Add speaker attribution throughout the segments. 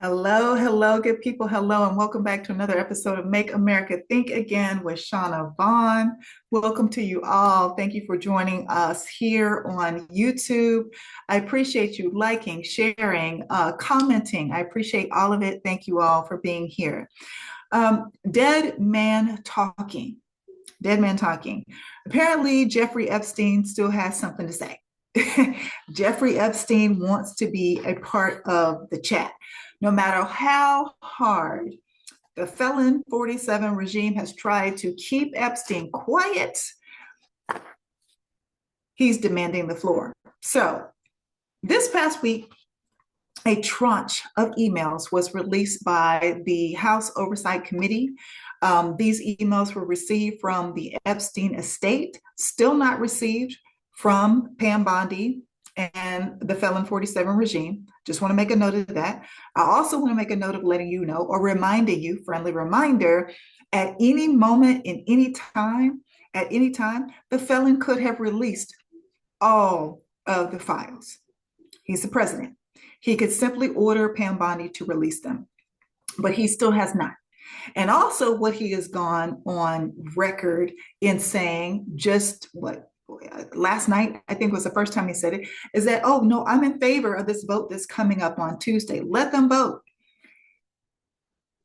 Speaker 1: Hello, hello, good people. Hello, and welcome back to another episode of Make America Think Again with Shauna Vaughn. Welcome to you all. Thank you for joining us here on YouTube. I appreciate you liking, sharing, commenting. I appreciate all of it. Thank you all for being here. Dead man talking. Dead man talking. Apparently, Jeffrey Epstein still has something to say. Jeffrey Epstein wants to be a part of the chat. No matter how hard the Felon 47 regime has tried to keep Epstein quiet, he's demanding the floor. So, this past week, a tranche of emails was released by the House Oversight Committee. These emails were received from the Epstein estate, still not received from Pam Bondi and the Felon 47 regime. Just want to make a note of that. I also want to make a note of letting you know or reminding you, friendly reminder, at any moment in at any time, the felon could have released all of the files. He's the president. He could simply order Pam Bondi to release them, but he still has not. And also, what he has gone on record in saying just what last night, I think was the first time he said it, is that, oh, no, I'm in favor of this vote that's coming up on Tuesday. Let them vote.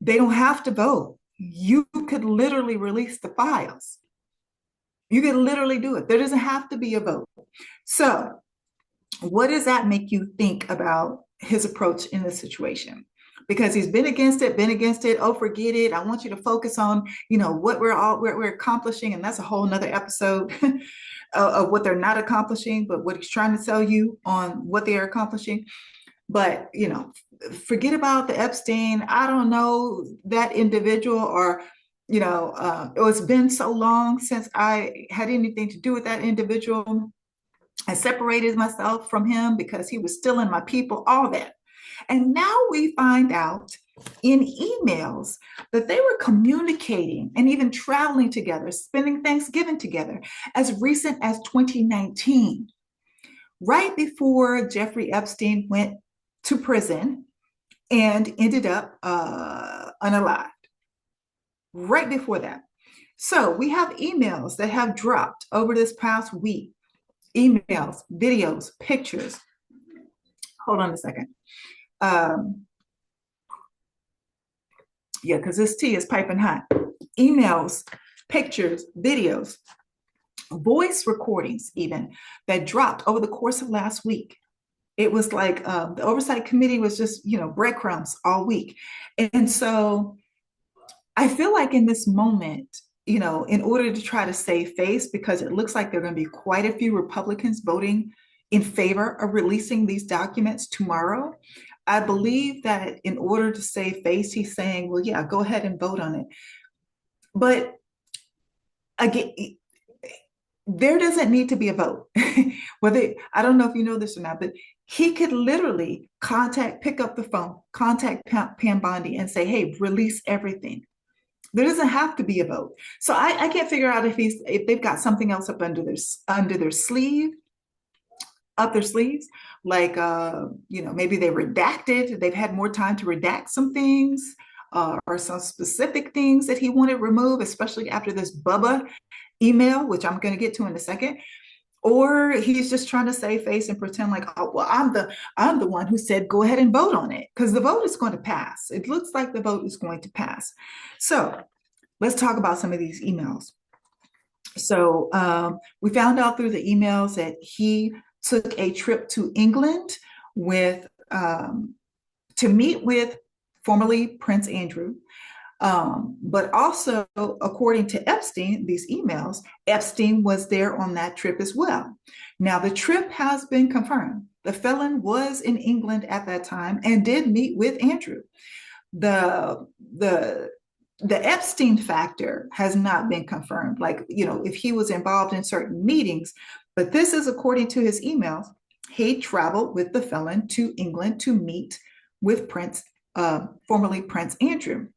Speaker 1: They don't have to vote. You could literally release the files. You could literally do it. There doesn't have to be a vote. So, what does that make you think about his approach in this situation? Because he's been against it. Oh, forget it. I want you to focus on, what we're accomplishing. And that's a whole nother episode of what they're not accomplishing, but what he's trying to tell you on what they are accomplishing. But, forget about the Epstein. I don't know that individual, or, it's been so long since I had anything to do with that individual. I separated myself from him because he was still in my people, all that. And now we find out in emails that they were communicating and even traveling together, spending Thanksgiving together as recent as 2019, right before Jeffrey Epstein went to prison and ended up unalived. Right before that. So we have emails that have dropped over this past week. Emails, videos, pictures. Hold on a second. Because this tea is piping hot. Emails, pictures, videos, voice recordings, even that dropped over the course of last week. It was like the oversight committee was just, breadcrumbs all week. And so I feel like in this moment, in order to try to save face, because it looks like there are going to be quite a few Republicans voting in favor of releasing these documents tomorrow. I believe that in order to save face, he's saying, well, yeah, go ahead and vote on it. But again, there doesn't need to be a vote. I don't know if you know this or not, but he could literally pick up the phone, contact Pam Bondi and say, hey, release everything. There doesn't have to be a vote. So I can't figure out if they've got something else up under their sleeve, up their sleeves, like maybe they redacted. They've had more time to redact some things or some specific things that he wanted removed, especially after this Bubba email, which I'm going to get to in a second. Or he's just trying to save face and pretend like, oh, well, I'm the one who said go ahead and vote on it, because the vote is going to pass. It looks like the vote is going to pass. So let's talk about some of these emails. So we found out through the emails that he took a trip to England to meet with formerly Prince Andrew. But also, according to Epstein, these emails, Epstein was there on that trip as well. Now, the trip has been confirmed. The felon was in England at that time and did meet with Andrew. The Epstein factor has not been confirmed, like, if he was involved in certain meetings, but this is according to his emails. He traveled with the felon to England to meet with formerly Prince Andrew.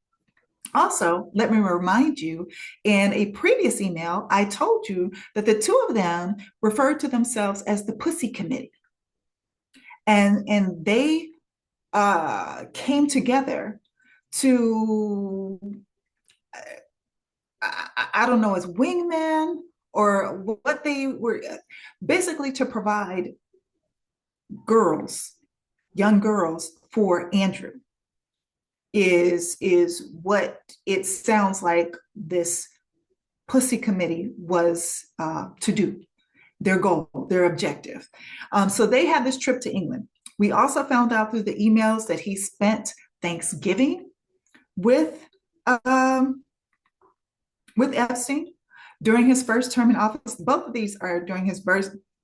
Speaker 1: Also, let me remind you, in a previous email, I told you that the two of them referred to themselves as the Pussy Committee. And they came together to, I don't know, as wingmen or what they were, basically to provide girls, young girls for Andrew is what it sounds like this pussy committee was to do, their goal, their objective. So they had this trip to England. We also found out through the emails that he spent Thanksgiving with um, with Epstein during his first term in office. Both of these are during his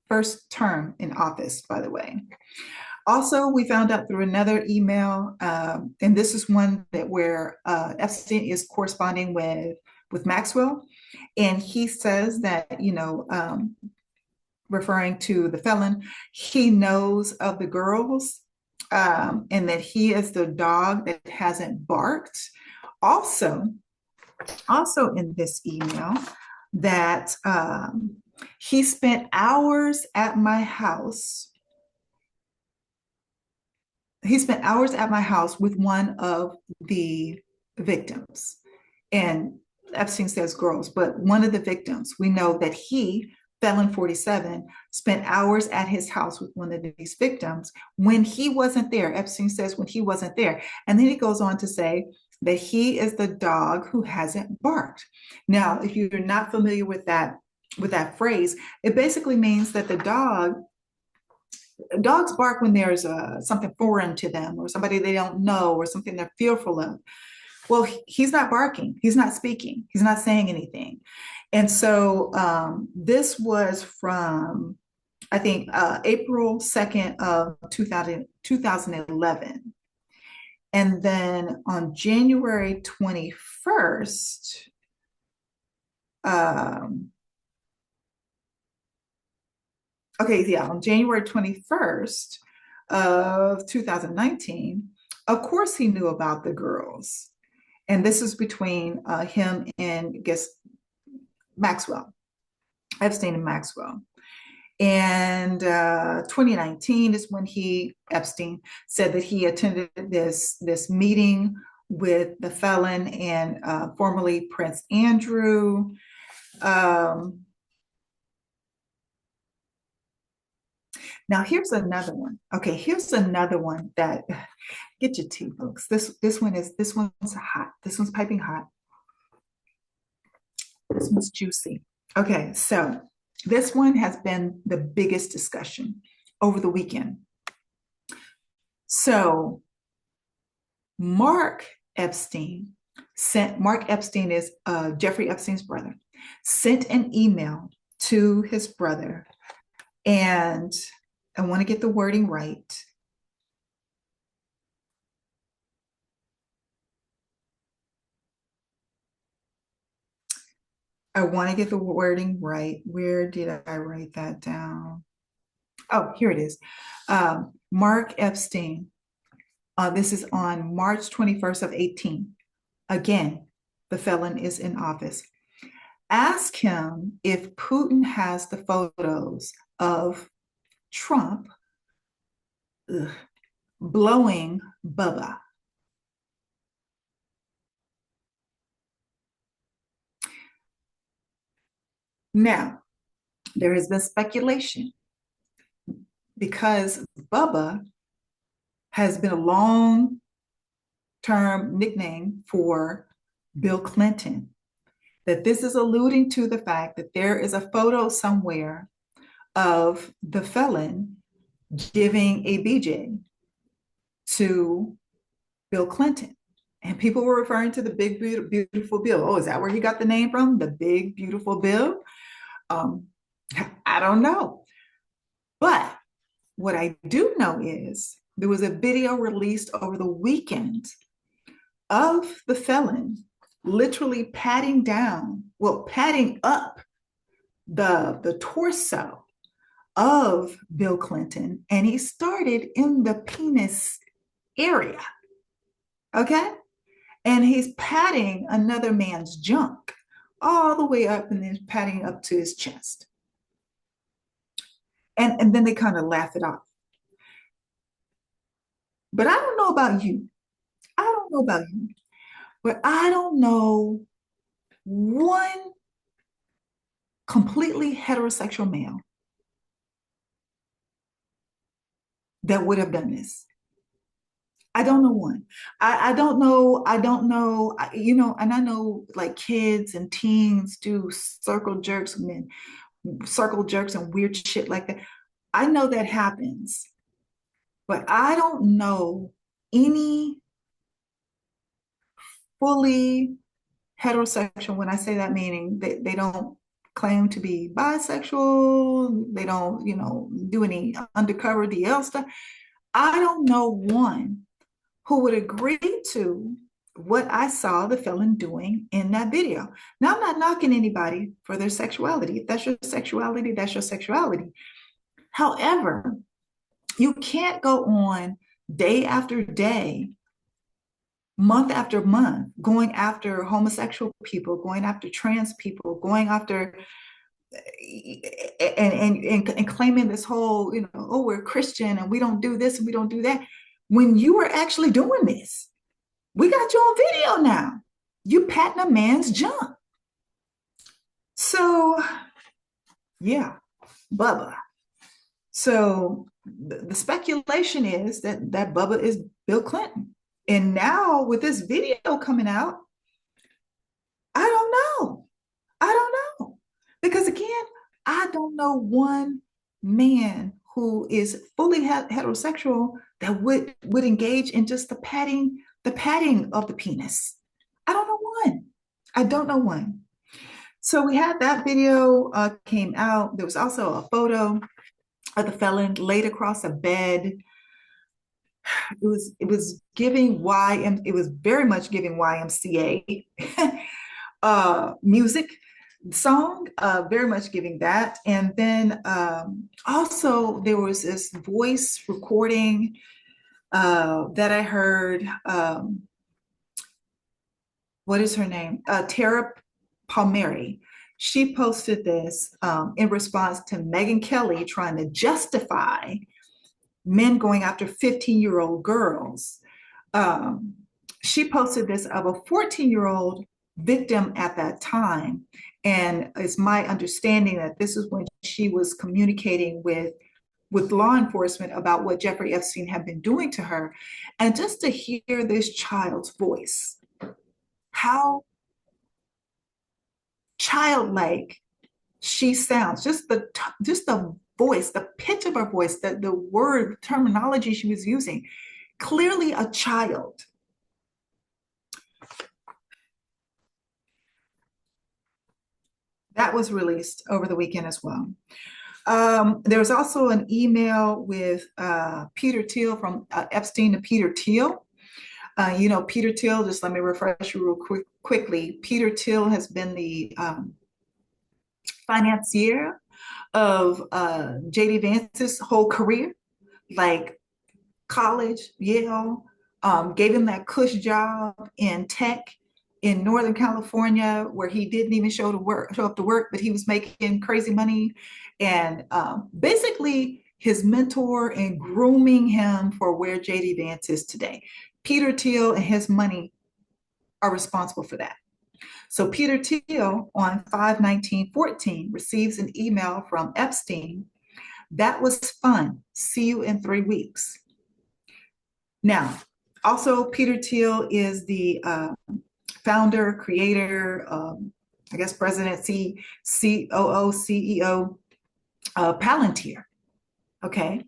Speaker 1: first term in office, by the way. Also, we found out through another email, and this is one that where Epstein is corresponding with Maxwell, and he says that, referring to the felon, he knows of the girls, and that he is the dog that hasn't barked. Also, also in this email, that he spent hours at my house. He spent hours at my house with one of the victims. And Epstein says girls, but one of the victims, we know that he, felon 47, spent hours at his house with one of these victims when he wasn't there. Epstein says when he wasn't there. And then he goes on to say that he is the dog who hasn't barked. Now, if you're not familiar with that phrase, it basically means that dogs bark when there's something foreign to them or somebody they don't know or something they're fearful of. Well, he's not barking. He's not speaking. He's not saying anything. And so this was from, I think, April 2nd of 2011. And then on January 21st, on January 21st of 2019, of course he knew about the girls. And this is between him and, I guess, Maxwell, Epstein and Maxwell. And 2019 is when Epstein, said that he attended this meeting with the felon and formerly Prince Andrew. Now here's another one. Okay, here's another one that, get your tea, folks. This one's hot. This one's piping hot. This one's juicy. Okay, so this one has been the biggest discussion over the weekend. So Mark Epstein is Jeffrey Epstein's brother, sent an email to his brother, and I want to get the wording right. I want to get the wording right. Where did I write that down? Oh, here it is. Mark Epstein. This is on March 21st of 18. Again, the felon is in office. Ask him if Putin has the photos of Trump blowing Bubba. Now, there has been speculation because Bubba has been a long-term nickname for Bill Clinton, that this is alluding to the fact that there is a photo somewhere of the felon giving a BJ to Bill Clinton. And people were referring to the big, beautiful Bill. Oh, is that where he got the name from? The big, beautiful Bill? I don't know. But what I do know is there was a video released over the weekend of the felon literally patting up the torso of Bill Clinton, and he started in the penis area. Okay? And he's patting another man's junk all the way up and then patting up to his chest. And then they kind of laugh it off. But I don't know about you. I don't know about you, but I don't know one completely heterosexual male that would have done this. I don't know one. I don't know. I don't know. And I know like kids and teens do circle jerks and weird shit like that. I know that happens, but I don't know any fully heterosexual. When I say that, meaning they don't claim to be bisexual, they don't, do any undercover DL stuff. I don't know one who would agree to what I saw the felon doing in that video. Now, I'm not knocking anybody for their sexuality. If that's your sexuality, that's your sexuality. However, you can't go on day after day, month after month, going after homosexual people, going after trans people, going after and claiming this whole, oh, we're Christian and we don't do this and we don't do that. When you were actually doing this, we got you on video now. You patting a man's junk. So, yeah, Bubba. So the speculation is that Bubba is Bill Clinton. And now with this video coming out, I don't know. I don't know. Because again, I don't know one man who is fully heterosexual that would engage in just the patting of the penis. I don't know one. I don't know one. So we had that video came out. There was also a photo of the felon laid across a bed. It was giving it was very much giving YMCA music song, very much giving that. And then also there was this voice recording that I heard. What is her name? Tara Palmieri. She posted this in response to Megyn Kelly trying to justify men going after 15-year-old girls. She posted this of a 14-year-old victim at that time. And it's my understanding that this is when she was communicating with law enforcement about what Jeffrey Epstein had been doing to her. And just to hear this child's voice, how childlike she sounds, just the voice, the pitch of her voice, the word terminology she was using, clearly a child. That was released over the weekend as well. There was also an email with Peter Thiel from Epstein to Peter Thiel. Peter Thiel, just let me refresh you real quickly. Peter Thiel has been the financier of JD Vance's whole career, like college, Yale, gave him that cush job in tech in Northern California, where he didn't even show up to work, but he was making crazy money. And basically his mentor and grooming him for where JD Vance is today. Peter Thiel and his money are responsible for that. So Peter Thiel on 5/19/14 receives an email from Epstein. That was fun. See you in 3 weeks. Now, also Peter Thiel is the founder, creator, I guess president, COO, CEO of Palantir. Okay.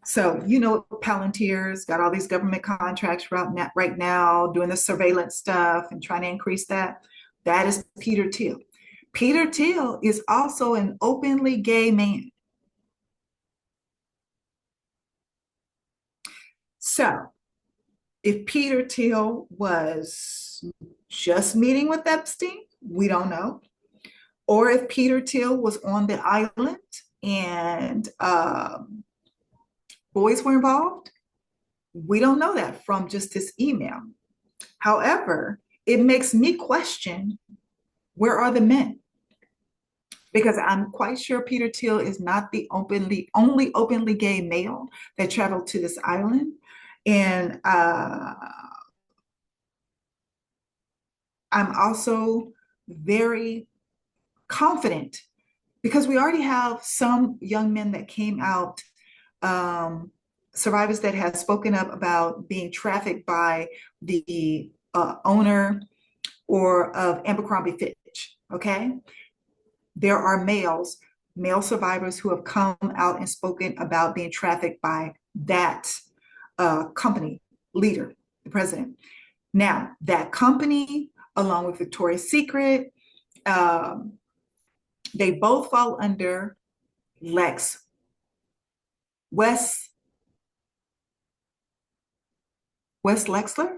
Speaker 1: So, Palantir's got all these government contracts right now, doing the surveillance stuff and trying to increase that. That is Peter Thiel. Peter Thiel is also an openly gay man. So, if Peter Thiel was just meeting with Epstein, we don't know. Or if Peter Thiel was on the island and boys were involved, we don't know that from just this email. However, it makes me question, where are the men? Because I'm quite sure Peter Thiel is not the only openly gay male that traveled to this island. And I'm also very confident because we already have some young men that came out, um, survivors that have spoken up about being trafficked by the owner or of Abercrombie Fitch. Okay. There are male survivors who have come out and spoken about being trafficked by that company leader, the president. Now, that company, along with Victoria's Secret, um, they both fall under Lex West West Lexler,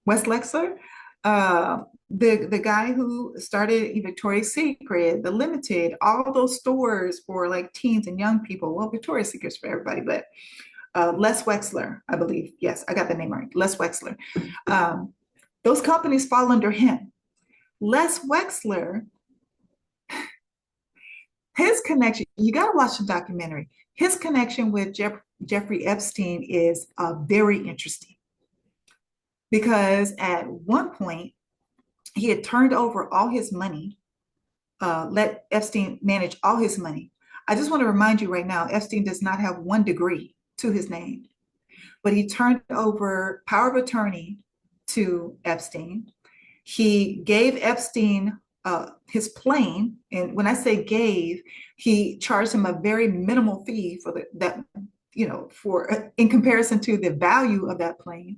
Speaker 1: West Lexler, uh, the guy who started Victoria's Secret, the Limited, all those stores for like teens and young people. Well, Victoria's Secret's for everybody, but Les Wexler, I believe. Yes, I got the name right. Les Wexler. Um, those companies fall under him. Les Wexler, his connection, you got to watch the documentary. His connection with Jeffrey Epstein is very interesting because at one point he had turned over all his money, let Epstein manage all his money. I just want to remind you right now, Epstein does not have one degree to his name, but he turned over power of attorney to Epstein. He gave Epstein his plane, and when I say gave, he charged him a very minimal fee for that, for in comparison to the value of that plane,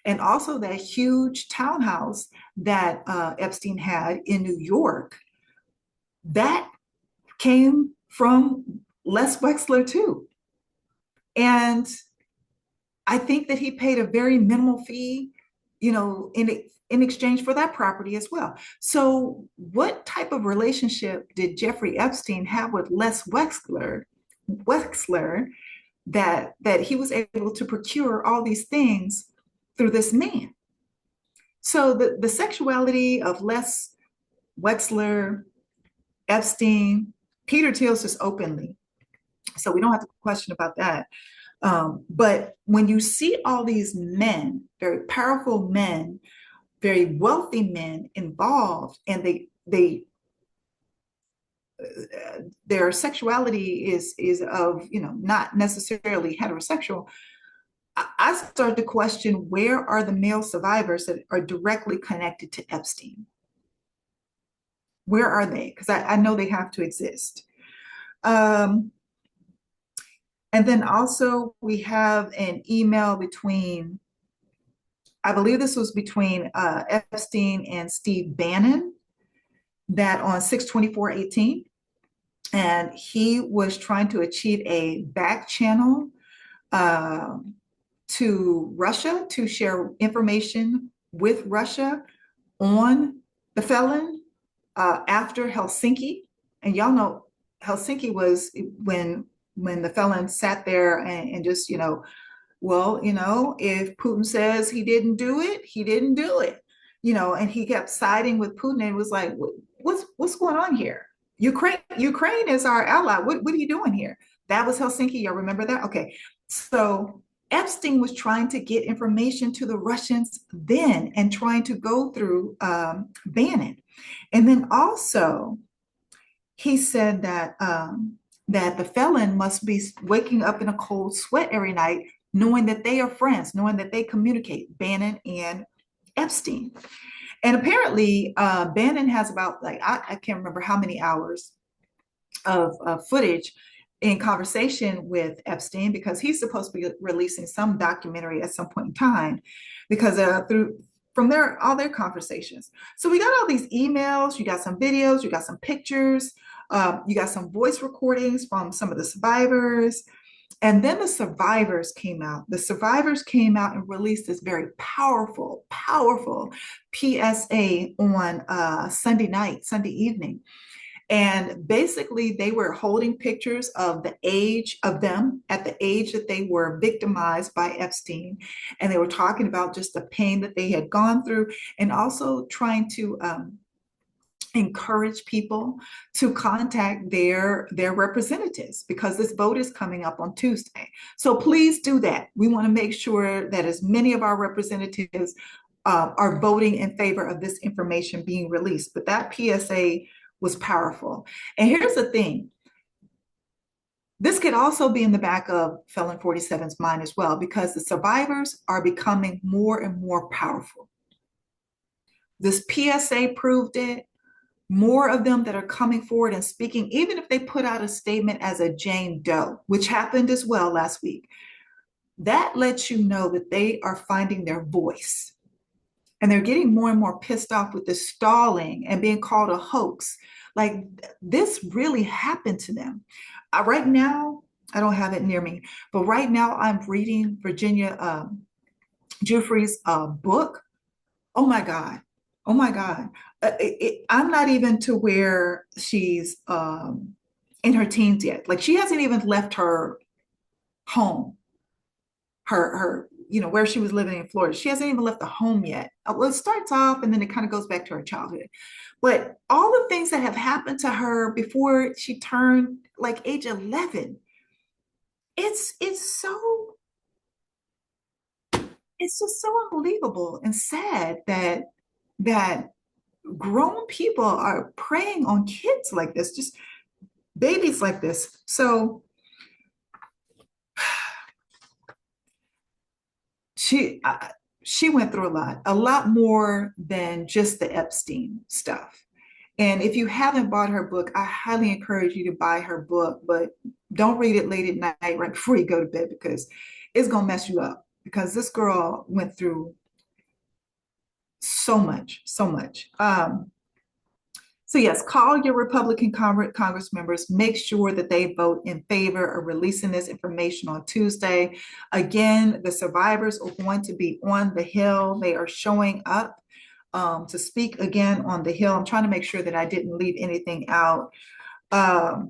Speaker 1: and also that huge townhouse that Epstein had in New York. That came from Les Wexler too, and I think that he paid a very minimal fee, in exchange for that property as well. So, what type of relationship did Jeffrey Epstein have with Les Wexler that he was able to procure all these things through this man? So, the sexuality of Les Wexler, Epstein, Peter tells us openly. So, we don't have to question about that. But when you see all these men, very powerful men, very wealthy men involved, and their sexuality is of not necessarily heterosexual, I start to question, where are the male survivors that are directly connected to Epstein? Where are they? Because I know they have to exist. Um, and then also we have an email between, I believe this was between Epstein and Steve Bannon, that on 6/24/18, and he was trying to achieve a back channel uh, to Russia to share information with Russia on the felon after Helsinki. And y'all know Helsinki was when the felon sat there and just, well, if Putin says he didn't do it, he didn't do it, and he kept siding with Putin and was like, what's going on here? Ukraine is our ally. What are you doing here? That was Helsinki. Y'all remember that? Okay. So Epstein was trying to get information to the Russians then and trying to go through Bannon. And then also he said that the felon must be waking up in a cold sweat every night, knowing that they are friends, knowing that they communicate, Bannon and Epstein. And apparently, Bannon has about, like, I can't remember how many hours of footage in conversation with Epstein, because he's supposed to be releasing some documentary at some point in time, because from all their conversations. So we got all these emails, you got some videos, you got some pictures, you got some voice recordings from some of the survivors. And then the survivors came out. The survivors came out and released this very powerful, powerful PSA on Sunday evening. And basically, they were holding pictures of the age of them at the age that they were victimized by Epstein. And they were talking about just the pain that they had gone through, and also trying to encourage people to contact their representatives because this vote is coming up on Tuesday. So please do that. We want to make sure that as many of our representatives are voting in favor of this information being released. But that PSA was powerful. And here's the thing. This could also be in the back of Felon 47's mind as well, because the survivors are becoming more and more powerful. This PSA proved it. More of them that are coming forward and speaking, even if they put out a statement as a Jane Doe, which happened as well last week, that lets you know that they are finding their voice. And they're getting more and more pissed off with the stalling and being called a hoax. Like this really happened to them. Right now, I don't have it near me, but right now I'm reading Virginia Giuffre's book. Oh my God. Oh my God. I'm not even to where she's in her teens yet. Like she hasn't even left her home, where she was living in Florida. She hasn't even left the home yet. Well, it starts off and then it kind of goes back to her childhood. But all the things that have happened to her before she turned like age 11, it's just so unbelievable and sad that grown people are preying on kids like this, just babies like this. So she went through a lot more than just the Epstein stuff. And if you haven't bought her book, I highly encourage you to buy her book, but don't read it late at night right before you go to bed because it's going to mess you up because this girl went through so much, so much. So yes, call your Republican Congress members. Make sure that they vote in favor of releasing this information on Tuesday. Again, the survivors are going to be on the Hill. They are showing up to speak again on the Hill. I'm trying to make sure that I didn't leave anything out. I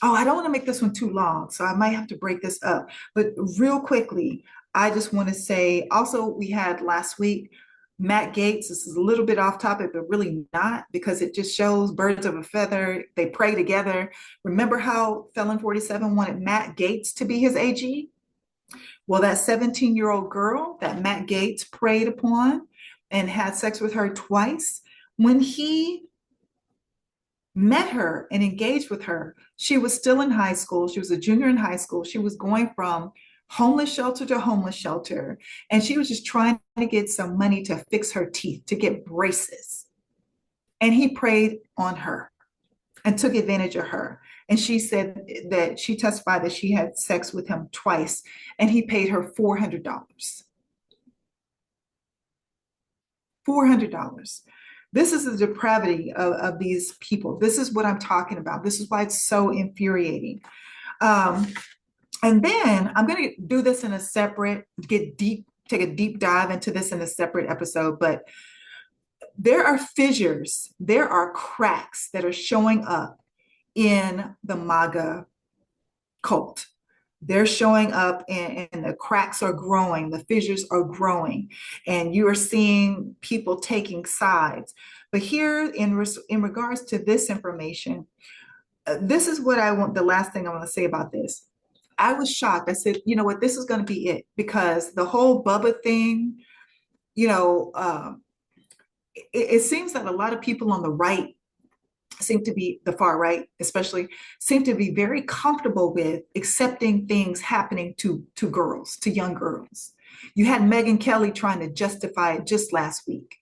Speaker 1: don't want to make this one too long, so I might have to break this up. But real quickly, I just want to say also we had last week Matt Gaetz. This is a little bit off topic, but really not because it just shows birds of a feather. They pray together. Remember how Felon 47 wanted Matt Gaetz to be his AG? Well, that 17-year-old girl that Matt Gaetz preyed upon and had sex with her twice, when he met her and engaged with her, she was still in high school. She was a junior in high school. She was going from homeless shelter to homeless shelter. And she was just trying to get some money to fix her teeth, to get braces. And he preyed on her and took advantage of her. And she said that she testified that she had sex with him twice and he paid her $400. $400. This is the depravity of these people. This is what I'm talking about. This is why it's so infuriating. And then I'm going to do this in a separate, take a deep dive into this in a separate episode. But there are fissures, there are cracks that are showing up in the MAGA cult. They're showing up and the cracks are growing, the fissures are growing, and you are seeing people taking sides. But here, in regards to this information, this is what I want, the last thing I want to say about this. I was shocked. I said, you know what, this is going to be it, because the whole Bubba thing, it seems that a lot of people on the right seem to be, the far right especially, seem to be very comfortable with accepting things happening to girls, to young girls. You had Megyn Kelly trying to justify it just last week.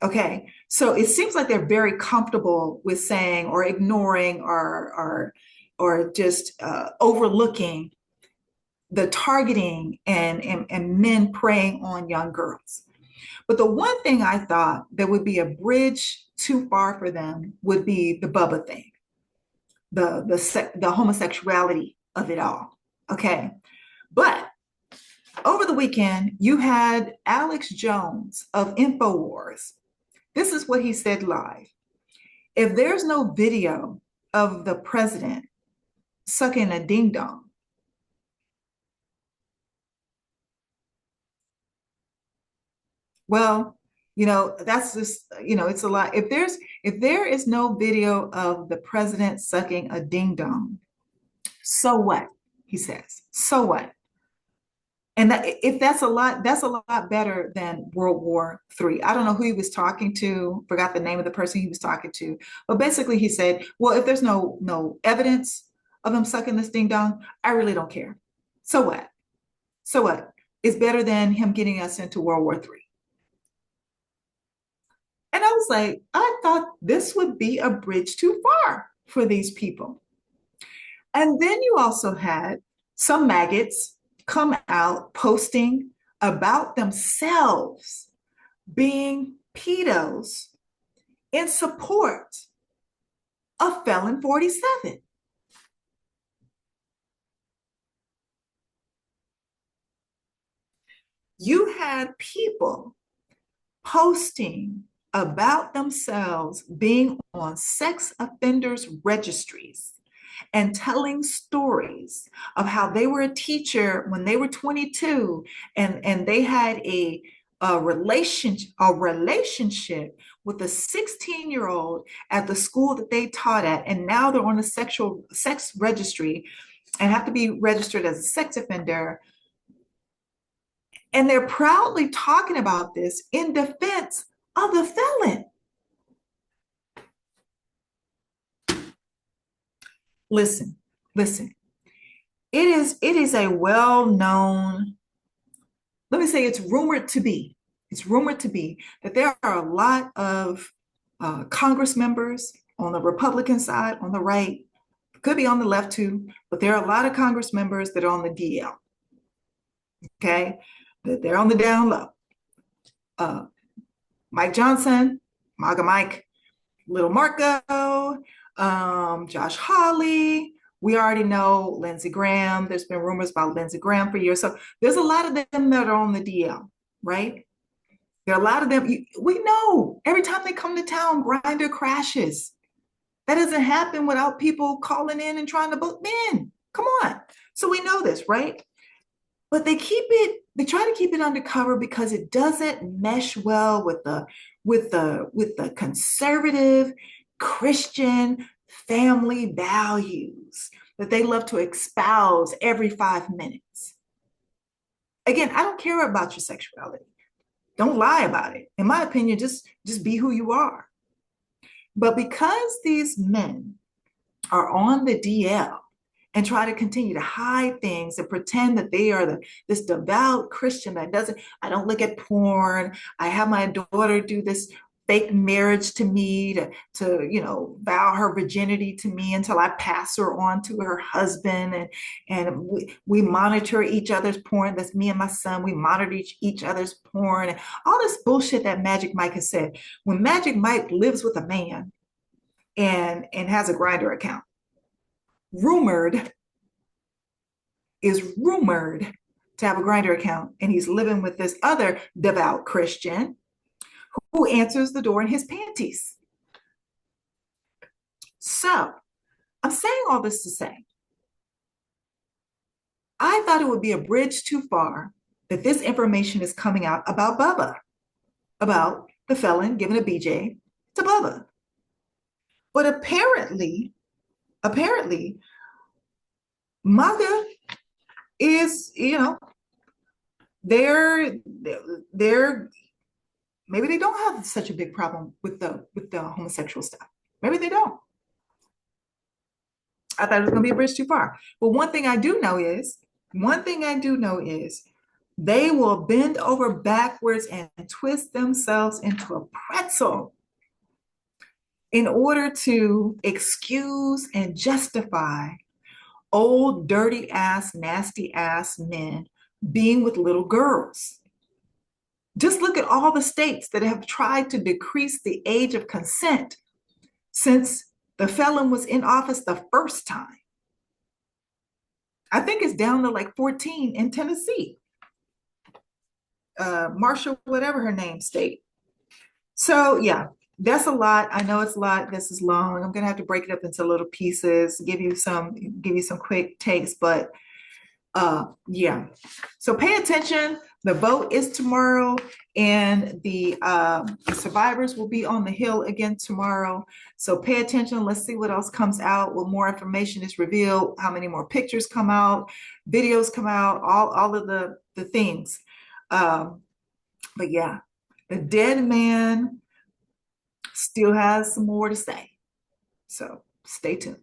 Speaker 1: Okay, so it seems like they're very comfortable with saying or ignoring or just overlooking the targeting and men preying on young girls. But the one thing I thought that would be a bridge too far for them would be the Bubba thing, the homosexuality of it all. Okay, but over the weekend you had Alex Jones of InfoWars. This is what he said live. If there's no video of the president sucking a ding dong, well, That's just, it's a lot. If there is no video of the president sucking a ding dong, so what? He says, so what? And if that's a lot better than World War III. I don't know who he was talking to, forgot the name of the person he was talking to, but basically he said, well, if there's no evidence of him sucking this ding dong, I really don't care. So what? So what? It's better than him getting us into World War III. And I was like, I thought this would be a bridge too far for these people. And then you also had some maggots come out posting about themselves being pedos in support of Felon 47. You had people posting about themselves being on sex offenders registries and telling stories of how they were a teacher when they were 22 and they had a relationship with a 16-year-old at the school that they taught at, and now they're on a sex registry and have to be registered as a sex offender, and they're proudly talking about this in defense of the felon. Listen, listen. It is a well-known, let me say it's rumored to be that there are a lot of Congress members on the Republican side, on the right, could be on the left too, but there are a lot of Congress members that are on the DL. Okay, they're on the down low. Mike Johnson, MAGA Mike, Little Marco, Josh Hawley. We already know Lindsey Graham. There's been rumors about Lindsey Graham for years. So there's a lot of them that are on the DL, right? There are a lot of them. We know every time they come to town, Grindr crashes. That doesn't happen without people calling in and trying to book men. Come on. So we know this, right? But they try to keep it undercover because it doesn't mesh well with the conservative Christian family values that they love to espouse every 5 minutes. Again, I don't care about your sexuality. Don't lie about it. In my opinion, just be who you are. But because these men are on the DL and try to continue to hide things and pretend that they are this devout Christian I don't look at porn. I have my daughter do this fake marriage to me to vow her virginity to me until I pass her on to her husband, and we monitor each other's porn. That's me and my son. We monitor each other's porn and all this bullshit that Magic Mike has said. When Magic Mike lives with a man and has a Grindr account, rumored to have a Grindr account, and he's living with this other devout Christian who answers the door in his panties. So I'm saying all this to say, I thought it would be a bridge too far that this information is coming out about Bubba, about the felon giving a BJ to Bubba. But apparently, MAGA is, they're maybe they don't have such a big problem with the homosexual stuff. Maybe they don't. I thought it was going to be a bridge too far. But one thing I do know is they will bend over backwards and twist themselves into a pretzel in order to excuse and justify old, dirty ass, nasty ass men being with little girls. Just look at all the states that have tried to decrease the age of consent since the felon was in office the first time. I think it's down to like 14 in Tennessee. Marshall, whatever her name, state. So yeah, that's a lot. I know it's a lot. This is long. I'm gonna have to break it up into little pieces, give you some quick takes, but yeah. So pay attention The vote is tomorrow, and the survivors will be on the Hill again tomorrow. So pay attention. Let's see what else comes out. What more information is revealed? How many more pictures come out? Videos come out? All of the things. But yeah, the dead man still has some more to say. So stay tuned.